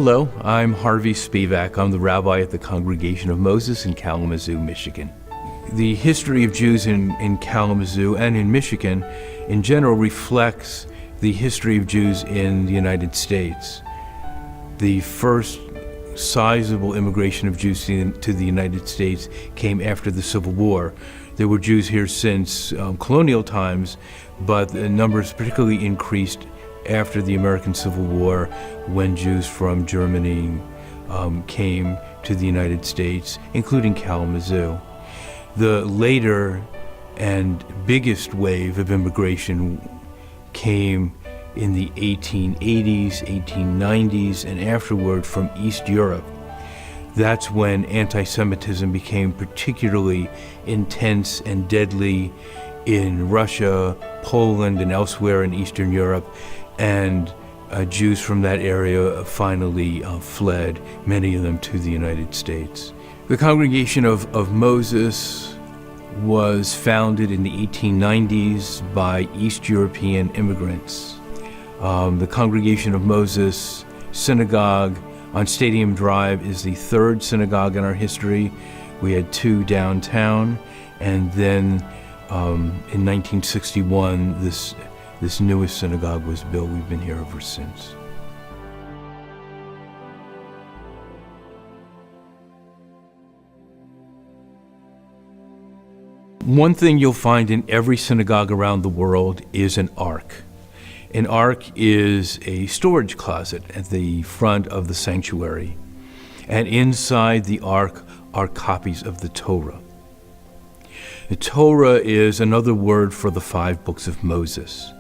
Hello, I'm Harvey Spivak. I'm the rabbi at the Congregation of Moses in Kalamazoo, Michigan. The history of Jews in Kalamazoo and in Michigan in general reflects the history of Jews in the United States. The first sizable immigration of Jews to the United States came after the Civil War. There were Jews here since colonial times, but the numbers particularly increased after the American Civil War, when Jews from Germany came to the United States, including Kalamazoo. The later and biggest wave of immigration came in the 1880s, 1890s, and afterward from East Europe. That's when anti-Semitism became particularly intense and deadly in Russia, Poland, and elsewhere in Eastern Europe. And Jews from that area finally fled, many of them to the United States. The Congregation of Moses was founded in the 1890s by East European immigrants. The Congregation of Moses Synagogue on Stadium Drive is the third synagogue in our history. We had two downtown, and then in 1961, this newest synagogue was built. We've been here ever since. One thing you'll find in every synagogue around the world is an ark. An ark is a storage closet at the front of the sanctuary. And inside the ark are copies of the Torah. The Torah is another word for the 5 books of Moses.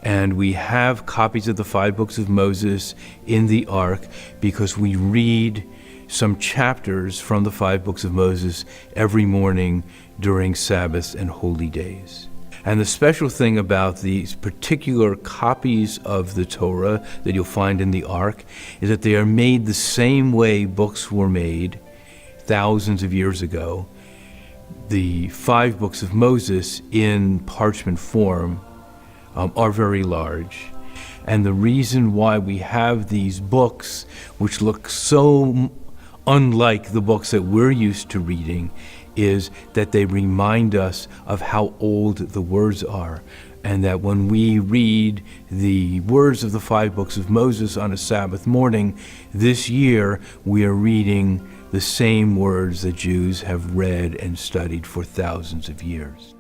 And we have copies of the 5 books of Moses in the ark because we read some chapters from the 5 books of Moses every morning during Sabbaths and holy days. And the special thing about these particular copies of the Torah that you'll find in the ark is that they are made the same way books were made thousands of years ago. The 5 books of Moses in parchment form are very large. And the reason why we have these books, which look so unlike the books that we're used to reading, is that they remind us of how old the words are. And that when we read the words of the 5 books of Moses on a Sabbath morning, this year we are reading the same words that Jews have read and studied for thousands of years.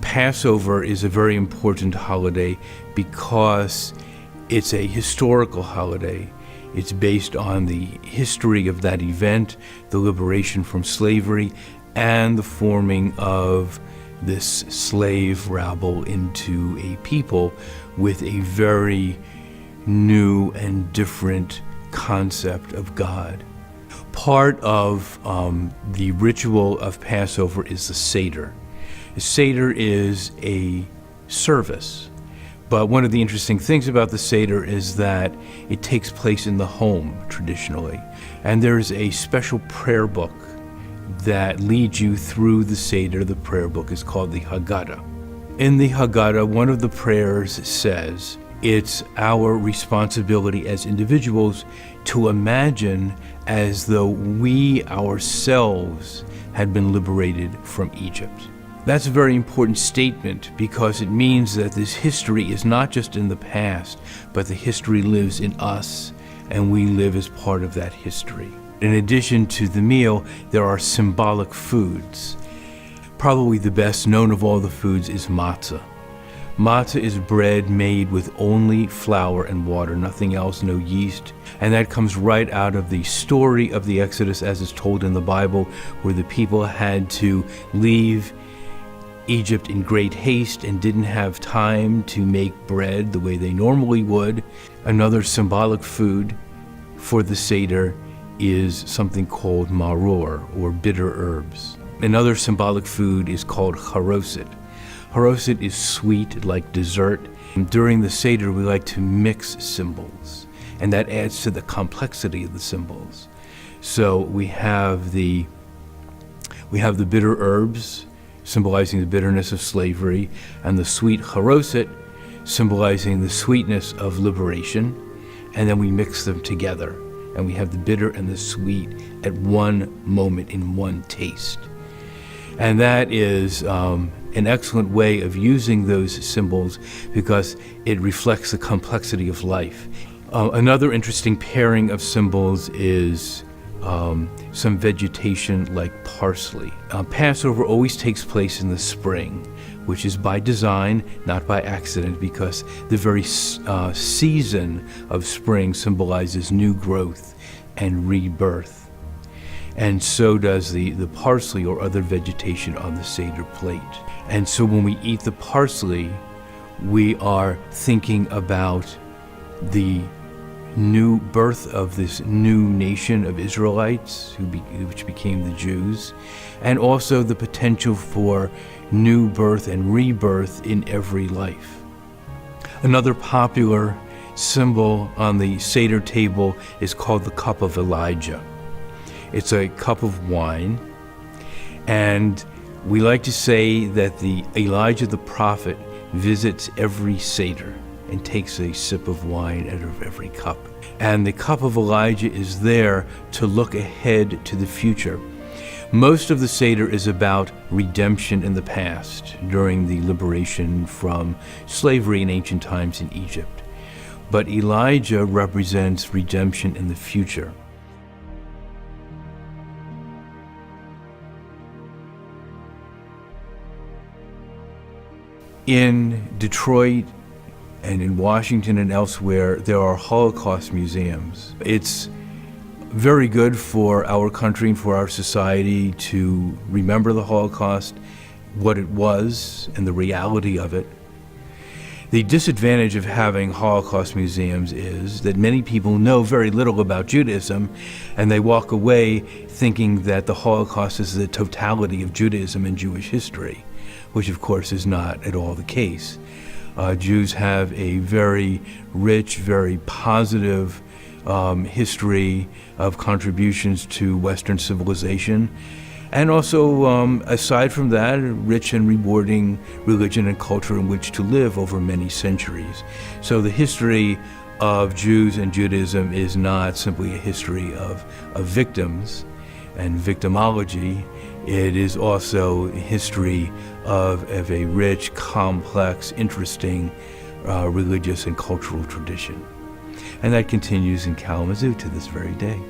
Passover is a very important holiday because it's a historical holiday. It's based on the history of that event, the liberation from slavery, and the forming of this slave rabble into a people with a very new and different concept of God. Part of the ritual of Passover is the Seder. The Seder is a service, but one of the interesting things about the Seder is that it takes place in the home traditionally, and there's a special prayer book that leads you through the Seder. The prayer book is called the Haggadah. In the Haggadah, one of the prayers says, it's our responsibility as individuals to imagine as though we ourselves had been liberated from Egypt. That's a very important statement because it means that this history is not just in the past, but the history lives in us, and we live as part of that history. In addition to the meal, there are symbolic foods. Probably the best known of all the foods is matzah. Matzah is bread made with only flour and water, nothing else, no yeast. And that comes right out of the story of the Exodus as it's told in the Bible, where the people had to leave Egypt in great haste and didn't have time to make bread the way they normally would. Another symbolic food for the Seder is something called maror, or bitter herbs. Another symbolic food is called haroset. Haroset is sweet, like dessert. And during the Seder, we like to mix symbols, and that adds to the complexity of the symbols. So we have the bitter herbs, symbolizing the bitterness of slavery, and the sweet charoset, symbolizing the sweetness of liberation. And then we mix them together, and we have the bitter and the sweet at one moment in one taste. And that is an excellent way of using those symbols because it reflects the complexity of life. Another interesting pairing of symbols is some vegetation like parsley. Passover always takes place in the spring, which is by design, not by accident, because the very season of spring symbolizes new growth and rebirth. And so does the parsley or other vegetation on the Seder plate. And so when we eat the parsley, we are thinking about the new birth of this new nation of Israelites, which became the Jews, and also the potential for new birth and rebirth in every life. Another popular symbol on the Seder table is called the cup of Elijah. It's a cup of wine, and we like to say that the Elijah the prophet visits every Seder and takes a sip of wine out of every cup. And the cup of Elijah is there to look ahead to the future. Most of the Seder is about redemption in the past, during the liberation from slavery in ancient times in Egypt. But Elijah represents redemption in the future. In Detroit and in Washington and elsewhere, there are Holocaust museums. It's very good for our country and for our society to remember the Holocaust, what it was, and the reality of it. The disadvantage of having Holocaust museums is that many people know very little about Judaism, and they walk away thinking that the Holocaust is the totality of Judaism and Jewish history, which of course is not at all the case. Jews have a very rich, very positive history of contributions to Western civilization, and also, aside from that, a rich and rewarding religion and culture in which to live over many centuries. So the history of Jews and Judaism is not simply a history of victims and victimology. It is also a history of a rich, complex, interesting religious and cultural tradition. And that continues in Kalamazoo to this very day.